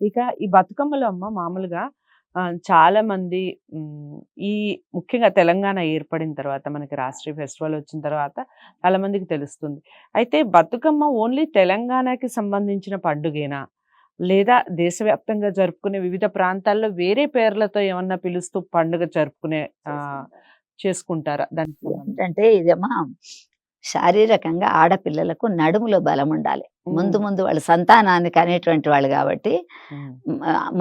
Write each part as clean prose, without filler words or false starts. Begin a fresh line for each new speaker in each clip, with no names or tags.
ఇక ఈ బతుకమ్మలో అమ్మ మామూలుగా చాలా మంది ఈ ముఖ్యంగా తెలంగాణ ఏర్పడిన తర్వాత మనకి రాష్ట్రీయ ఫెస్టివల్ వచ్చిన తర్వాత చాలా మందికి తెలుస్తుంది. అయితే బతుకమ్మ ఓన్లీ తెలంగాణకి సంబంధించిన పండుగేనా? లేదా దేశవ్యాప్తంగా జరుపుకునే వివిధ ప్రాంతాల్లో వేరే పేర్లతో ఏమన్నా పిలుస్తూ పండుగ జరుపుకునే ఆహ్, చేసుకుంటారా? దానికి సంబంధించి?
ఏంటంటే ఇదేమో శారీరకంగా ఆడపిల్లలకు నడుములో బలం ఉండాలి. ముందు
హ్మ్.
ముందు వాళ్ళు సంతానాన్ని కనేటువంటి వాళ్ళు కాబట్టి
హ్మ్.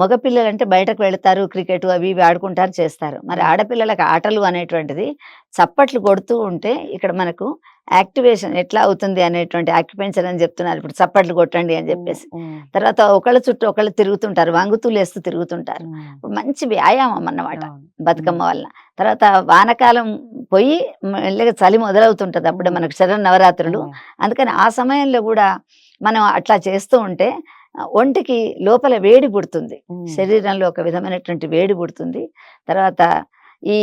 మగపిల్లలంటే బయటకు వెళతారు, క్రికెట్ అవి ఇవి ఆడుకుంటారు, చేస్తారు. మరి
హ్మ్.
ఆడపిల్లలకు ఆటలు అనేటువంటిది చప్పట్లు కొడుతూ ఉంటే ఇక్కడ మనకు యాక్టివేషన్ ఎట్లా అవుతుంది అనేటువంటి యాక్యుపెంచర్ అని చెప్తున్నారు. ఇప్పుడు చప్పట్లు కొట్టండి అని
హ్మ్.
చెప్పేసి.
హ్మ్.
తర్వాత ఒకళ్ళ చుట్టూ ఒకళ్ళు తిరుగుతుంటారు. వంగుతూ లేస్తూ తిరుగుతుంటారు.
హ్మ్.
మంచి వ్యాయామం అన్నమాట
అవును. హ్మ్.
బతుకమ్మ వలన. తర్వాత వానకాలం పోయి మెల్లగా చలి మొదలవుతుంటది. అప్పుడే
హ్మ్.
మనకు శరన్నవరాత్రులు.
హ్మ్.
అందుకని ఆ సమయంలో గూడా మనం అట్లా చేస్తూ ఉంటే ఒంటికి లోపల వేడి పుడుతుంది.
హ్మ్.
శరీరంలో ఒక విధమైనటువంటి వేడి పుడుతుంది. తర్వాత ఈ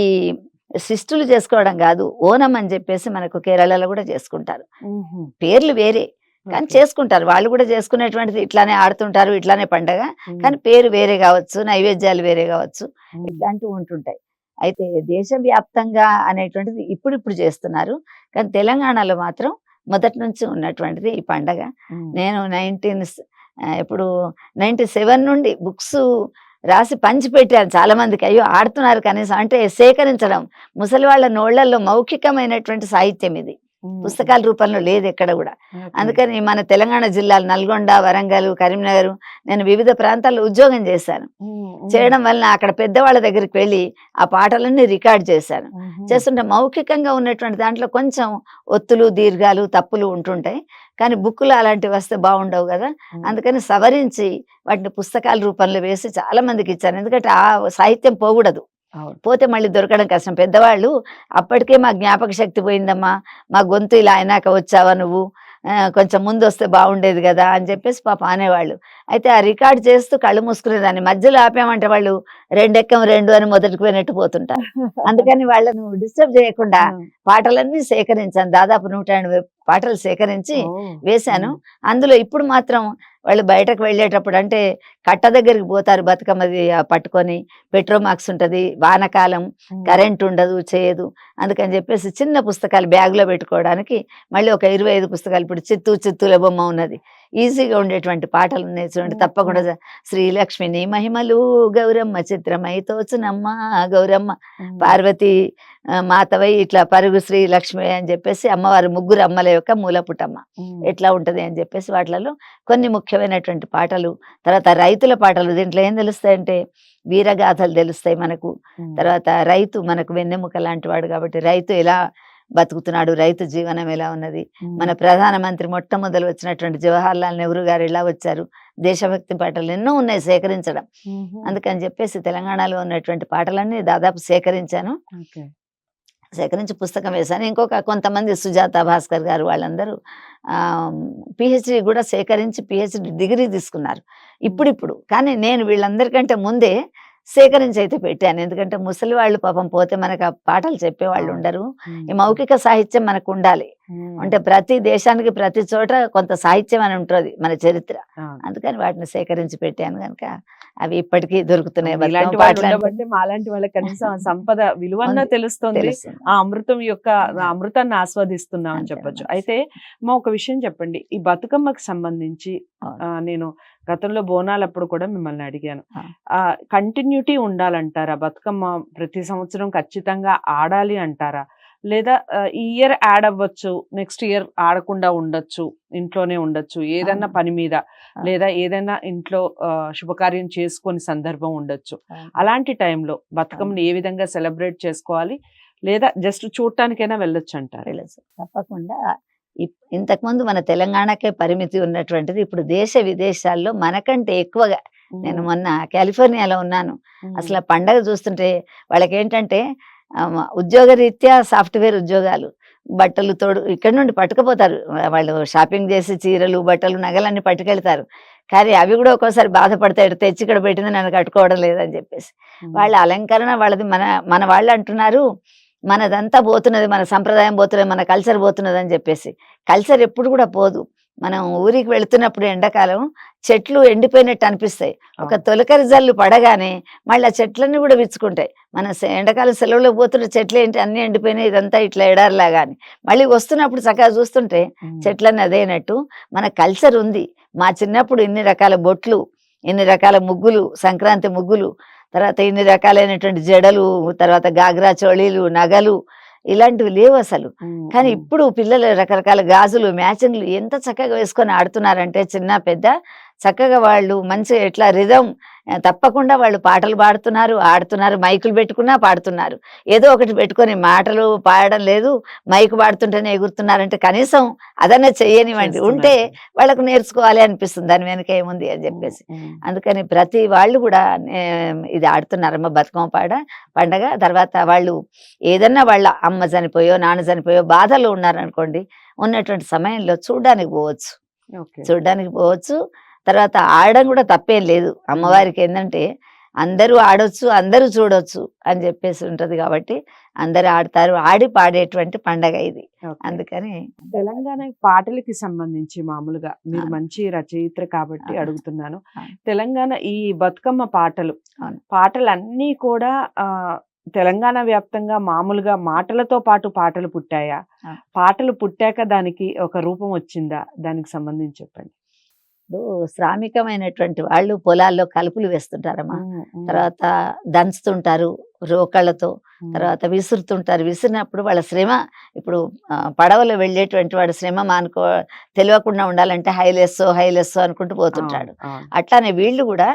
సిస్టులు చేసుకోవడం గాదు. ఓనం అని జెప్పేసి మనకు కేరళలో గూడా చేసుకుంటారు.
హుహు.
పేర్లు వేరే. కానీ
ఓకే.
చేసుకుంటారు. వాళ్ళు గూడా చేసుకునేటువంటిది ఇట్లానే ఆడుతుంటారు. ఇట్లానే పండగ.
హ్మ్.
కానీ పేరు వేరే గావచ్చు. నైవేద్యాలు వేరే గావచ్చు.
హ్మ్.
ఇట్లాంటివి ఉంటుంటాయి. అయితే దేశవ్యాప్తంగా అనేటువంటిది ఇప్పుడిప్పుడు చేస్తున్నారు. కానీ తెలంగాణలో మాత్రం మొదటి నుంచి ఉన్నటువంటిది ఈ పండగ.
హ్మ్.
నేను ఎప్పుడు 97 నుండి బుక్సు రాసి పంచిపెట్టాను చాలా మందికి. అయ్యో! ఆడుతున్నారు కనీసం అంటే సేకరించడం. ముసలి వాళ్ళ నోళ్ళల్లో మౌఖికమైనటువంటి సాహిత్యం ఇది.
హ్మ్. హ్మ్.
పుస్తకాల రూపంలో లేదెక్కడ గూడా.
ఓకే.
అందుకని మన తెలంగాణ జిల్లాలు నల్గొండ, వరంగల్, కరీంనగర్ నేను వివిధ ప్రాంతాల్లో ఉద్యోగం చేశాను.
హ్మ్. హ్మ్.
చేయడం వలన అక్కడ పెద్దవాళ్ళ దగ్గరికి వెళ్ళి ఆ పాటలన్నీ రికార్డ్ చేశాను.
హుహు.
చేస్తుంటే మౌఖికంగా ఉన్నటువంటి దాంట్లో కొంచెం ఒత్తులు, దీర్ఘాలు, తప్పులు ఉంటుంటాయి. కానీ బుక్‌లో అలాంటివి వస్తే బావుండవు గదా!
హ్మ్.
అందుకని సవరించి వాటిని పుస్తకాల రూపంలో వేసి చాలా మందికిచ్చాను. ఎందుకంటే ఆ సాహిత్యం పోగూడదు.
అవును.
పోతే మళ్ళీ దొరకడం కష్టం. పెద్దవాళ్ళు అప్పటికే మా జ్ఞాపక శక్తి పోయిందమ్మా, మా గొంతు ఇలా అయినాక వచ్చావా నువ్వు, కొంచెం ముందొస్తే బావుండేది గదా! అని జెప్పేసి పాపం అనేవాళ్ళు. అయితే ఆ రికార్డ్ చేస్తూ కళ్ళు మూసుకునేదాన్ని. మధ్యలో ఆపామంటే వాళ్ళు రెండెక్కం 2 అని మొదటికి పోయినట్టు పోతుంటారు. అందుకని వాళ్ళను డిస్టర్బ్ జేయకుండా
ఆ!
పాటలన్నీ సేకరించాను. దాదాపు 180 పాటలు సేకరించి
ఓహ్!
వేశాను.
హ్మ్.
అందులో ఇప్పుడు మాత్రం వాళ్ళు బయటకు వెళ్ళేటప్పుడు అంటే కట్ట దగ్గరికి పోతారు బతుకమ్మది పట్టుకొని. పెట్రోమాక్స్ ఉంటది. వానకాలం
హ్మ్.
కరెంట్ ఉండదు, చేయదు. అందుకని జెప్పేసి చిన్న పుస్తకాలు బ్యాగ్‌లో పెట్టుకోవడానికి మళ్ళీ ఒక 25 పుస్తకాలు ఇప్పుడు 'చిత్తూల బొమ్మ' ఉన్నది. ఈజీగా ఉండేటువంటి పాటలున్నాయి చూడండి.
హ్మ్.
తప్పకుండా
హ్మ్.
శ్రీలక్ష్మిని మహిమలు గౌరమ్మ చిత్రమై తోచునమ్మ గౌరమ్మ
హ్మ్.
పార్వతి మాతవై ఇట్లా పరుగు శ్రీ లక్ష్మి అని జెప్పేసి అమ్మవారు ముగ్గురు అమ్మల యొక్క మూలపుటమ్మ.
హ్మ్.
ఎట్లా ఉంటది అని జెప్పేసి వాటిలలో కొన్ని ముఖ్యమైనటువంటి పాటలు, తర్వాత రైతుల పాటలు దీంట్లో ఏం తెలుస్తాయంటే వీరగాథలు తెలుస్తాయి మనకు.
హ్మ్.
తర్వాత రైతు మనకు వెన్నెముక లాంటి వాడు కాబట్టి రైతు ఎలా బతుకుతున్నాడు, రైతు జీవనం ఎలా ఉన్నది,
హ్మ్.
మన ప్రధానమంత్రి మొట్టమొదలు వచ్చినటువంటి జవహర్లాల్ నెహ్రూ గారు ఎలా వచ్చారు, దేశభక్తి పాటలు ఎన్నో ఉన్నాయి సేకరించడం.
హుహు.
అందుకని చెప్పేసి తెలంగాణలో ఉన్నటువంటి పాటలన్నీ దాదాపు సేకరించాను.
ఓకే.
సేకరించి పుస్తకం వేశాను. ఇంకొక కొంతమంది సుజాత భాస్కర్ గారు వాళ్ళందరూ పీహెచ్‌డీ గూడా సేకరించి పీహెచ్‌డీ డిగ్రీ తీసుకున్నారు.
హ్మ్.
ఇప్పుడిప్పుడు. కానీ నేను వీళ్ళందరికంటే ముందే సేకరించి అయితే పెట్టాను. ఎందుకంటే ముసలి వాళ్ళు పాపం పోతే మనకు ఆ పాటలు
అవును.
చెప్పేవాళ్ళుండరు.
హ్మ్.
ఈ మౌఖిక సాహిత్యం మనకుండాలి.
హ్మ్.
అంటే ప్రతి దేశానికి ప్రతి చోట కొంత సాహిత్యం అని ఉంటది మన చరిత్ర.
అవును.
అందుకని వాటిని సేకరించి పెట్టాను గనక అవి ఇప్పటికీ దొరుకుతున్నాయి. బతుకమ్మ
మీలాంటి వాళ్ళు
పాటలంటే
ఉండబట్టే మాలాంటి వాళ్ళకి కనీసం ఆ సంపద విలువన్నా
ఉంది.
తెలుస్తుంది.
తెలుస్తుంది.
ఆ అమృతం యొక్క ఆ
ఆ!
అమృతాన్ని ఆస్వాదిస్తున్నాం అని
అంతే
చెప్పొచ్చు.
అనమాట.
అయితే ఒక విషయం చెప్పండి. ఈ బతుకమ్మకి సంబంధించి
అవును.
నేను గతంలో బోనాలప్పుడు కూడా మిమ్మల్ని అడిగాను.
ఆ!
కంటిన్యూటీ ఉండాలంటారా? బతుకమ్మ ప్రతి సంవత్సరం ఖచ్చితంగా ఆడాలి అంటారా? లేదా ఈ ఇయర్ యాడ్ అవ్వచ్చు. నెక్స్ట్ ఇయర్ ఆడకుండా ఉండొచ్చు. ఇంట్లోనే ఉండొచ్చు. ఏదన్నా
అవును.
పని మీద
అవును.
లేదా ఏదైనా ఇంట్లో శుభకార్యం చేసుకొని సందర్భం ఉండొచ్చు.
అవును.
అలాంటి టైంలో
అవును.
బతుకమ్మని ఏ విధంగా సెలబ్రేట్ చేసుకోవాలి? లేదా జస్ట్ చూడటానికైనా వెళ్ళొచ్చంటారా?
వెళ్ళొచ్చు. తప్పకుండా ఇంతకుముందు మన తెలంగాణకే పరిమితి ఉన్నటువంటిది ఇప్పుడు దేశ విదేశాల్లో మనకంటే ఎక్కువగా నేను
హ్మ్.
మొన్న కాలిఫోర్నియాలో ఉన్నాను.
హ్మ్.
అసల పండగ చూస్తుంటే వాళ్ళకేంటంటే ఉద్యోగరీత్యా సాఫ్ట్‌వేర్ ఉద్యోగాలు. బట్టలు తోడు ఇక్కడి నుండి పట్టుకుపోతారు. వాళ్ళు షాపింగ్ చేసి చీరలు, బట్టలు, నగలన్నీ పట్టుకెళ్తారు. కానీ అవి గూడా ఒక్కోసారి బాధపడతాయి. "ఇటు తెచ్చి ఇక్కడ పెట్టింది నన్ను కట్టుకోవడం లేదని" జెప్పేసి.
హ్మ్.
వాళ్ళ అలంకరణ వాళ్ళది మన మన వాళ్ళంటున్నారు మనదంతా బోతున్నది. మన సంప్రదాయం బోతున్నది. మన కల్చర్ బోతున్నదని జెప్పేసి. కల్చర్ ఎప్పుడు గూడా పోదు. మనం ఊరికి వెళుతున్నప్పుడు ఎండాకాలం చెట్లు ఎండిపోయినట్టు అనిపిస్తాయి. ఒక
అవును.
తొలకరి జల్లు పడగానే మళ్ళీ ఆ చెట్లన్నీ కూడా విచ్చుకుంటాయి. మన ఎండాకాలం సెలవులో పోతున్న చెట్లు ఏంటి అన్నీ ఎండిపోయినాయి, ఇదంతా ఇట్లా ఎడారిలాగా అని. మళ్ళీ వస్తున్నప్పుడు చక్కగా చూస్తుంటే
ఉమ్,
చెట్లన్నీ అదేనట్టు మన కల్చర్ ఉంది. మా చిన్నప్పుడు ఇన్ని రకాల బొట్లు, ఇన్ని రకాల ముగ్గులు, సంక్రాంతి ముగ్గులు, తర్వాత ఇన్ని రకాలైనటువంటి జడలు, తర్వాత గాగ్రా చోళీలు, నగలు, ఇలాంటివి లేవు అసలు.
ఉమ్,
కానీ
ఉమ్.
ఇప్పుడు పిల్లలు రకరకాల గాజులు, మ్యాచింగ్లు ఎంత చక్కగా వేసుకొని ఆడుతున్నారంటే చిన్న పెద్ద చక్కగా వాళ్ళు మంచి ఎట్లా రిధం తప్పకుండా వాళ్ళు పాటలు పాడుతున్నారు, ఆడుతున్నారు. మైకులు పెట్టుకున్నా పాడుతున్నారు. ఏదో ఒకటి పెట్టుకొని మాటలు పాడడం లేదు, మైకు పాడుతుంటేనే ఎగురుతున్నారంటే కనీసం అదన్నా చెయ్యనివ్వండి. ఉంటే
చేస్తున్నారు కదా.
వాళ్ళకు నేర్చుకోవాలి అనిపిస్తుంది దాని వెనక ఏముంది అని
ఉమ్,
చెప్పేసి.
ఉమ్,
అందుకని ప్రతి వాళ్ళు కూడా ఇది ఆడుతున్నారమ్మ బతుకమ్మ పండగ. తర్వాత వాళ్ళు ఏదన్నా వాళ్ళ అమ్మ చనిపోయో నాన్న చనిపోయో బాధలో ఉన్నారనుకోండి, ఉన్నటువంటి సమయంలో చూడ్డానికి పోవచ్చు,
ఓకే.
చూడ్డానికి పోవచ్చు. తర్వాత ఆడడం కూడా తప్పేం లేదు. అమ్మవారికి ఏంటంటే అందరూ ఆడొచ్చు, అందరూ చూడొచ్చు అని చెప్పేసి ఉంటది కాబట్టి అందరూ ఆడతారు. ఆడి పాడేటువంటి పండగ ఇది.
ఓకే.
అందుకని
తెలంగాణ పాటలకి సంబంధించి మామూలుగా మీరు
అవును.
మంచి రచయిత్రి కాబట్టి
అవును.
అడుగుతున్నాను.
అవును.
తెలంగాణ ఈ బతుకమ్మ పాటలు,
అవును.
పాటలన్నీ కూడా తెలంగాణ వ్యాప్తంగా మామూలుగా మాటలతో పాటు పాటలు పుట్టాయా?
అవును.
పాటలు పుట్టాక దానికి ఒక రూపం వచ్చిందా? దానికి సంబంధించి చెప్పండి.
ఇప్పుడు శ్రామికమైనటువంటి వాళ్ళు పొలాల్లో కలుపులు వేస్తుంటారమ్మా.
ఉమ్, ఉమ్,
తర్వాత దంచుతుంటారు రోకళ్ళతో,
ఉమ్,
తర్వాత విసురుతుంటారు. విసిరినప్పుడు వాళ్ళ శ్రమ ఇప్పుడు పడవలో వెళ్ళేటువంటి వాడు శ్రమ తెలియకుండా ఉండాలంటే హైలెస్సో హైలెస్సో అనుకుంటూ
అవును,
పోతుంటాడు.
అవును.
అట్లానే వీళ్ళు కూడా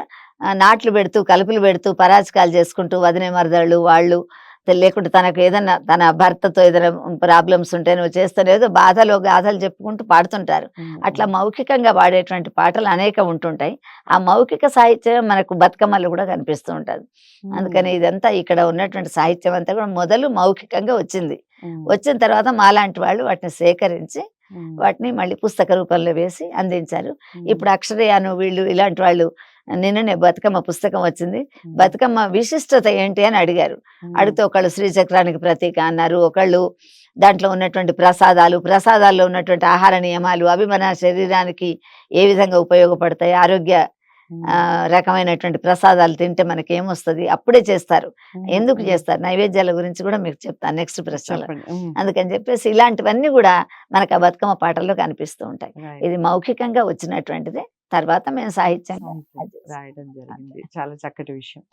నాట్లు పెడుతూ కలుపులు పెడుతూ పరాచకాలు చేసుకుంటూ వదినే మరదళ్ళు వాళ్ళు లేకుంటే తనకు ఏదన్నా తన భర్తతో ఏదైనా ప్రాబ్లమ్స్ ఉంటే నువ్వు చేస్తాను ఏదో బాధలో గాథలు చెప్పుకుంటూ పాడుతుంటారు.
ఉమ్,
అట్లా
ఉమ్,
మౌఖికంగా పాడేటువంటి పాటలు అనేకం ఉంటుంటాయి. ఆ మౌఖిక సాహిత్యం మనకు బతుకమ్మలో కూడా కనిపిస్తూ ఉంటుంది.
ఉమ్,
అందుకని ఇదంతా ఇక్కడ ఉన్నటువంటి సాహిత్యం అంతా కూడా మొదలు మౌఖికంగా వచ్చింది.
ఉమ్,
వచ్చిన తర్వాత మాలాంటి వాళ్ళు వాటిని సేకరించి
ఉమ్,
వాటిని మళ్ళీ పుస్తక రూపంలో వేసి అందించారు.
ఉమ్,
ఇప్పుడు అక్షరయాను వీళ్ళు ఇలాంటి వాళ్ళు నిన్ననే బతుకమ్మ పుస్తకం వచ్చింది.
ఉమ్,
బతుకమ్మ విశిష్టత ఏంటి అని అడిగారు.
ఉమ్,
అడిగితే ఒకళ్ళు శ్రీచక్రానికి ప్రతీక అన్నారు, ఒకళ్ళు దాంట్లో ఉన్నటువంటి ప్రసాదాల్లో ఉన్నటువంటి ఆహార నియమాలు అవి మన శరీరానికి ఏ విధంగా ఉపయోగపడతాయి, ఆరోగ్య
ఉమ్,
రకమైనటువంటి ప్రసాదాలు తింటే మనకి ఏమొస్తుంది, అప్పుడే చేస్తారు,
ఉమ్,
ఎందుకు
ఉమ్.
చేస్తారు, నైవేద్యాల గురించి కూడా మీకు చెప్తాను నెక్స్ట్ ప్రశ్నలో.
చెప్పండి. ఉమ్,
అందుకని చెప్పేసి ఇలాంటివన్నీ కూడా మనకు ఆ బతుకమ్మ పాటల్లో కనిపిస్తూ ఉంటాయి.
రైట్.
ఇది మౌఖికంగా వచ్చినటువంటిది. తర్వాత మేము సాహిత్యంగా
సాహిత్యం
అది చేస్తాం.
రాయడం
అంతే.
జరిగింది. చాలా చక్కటి విషయం.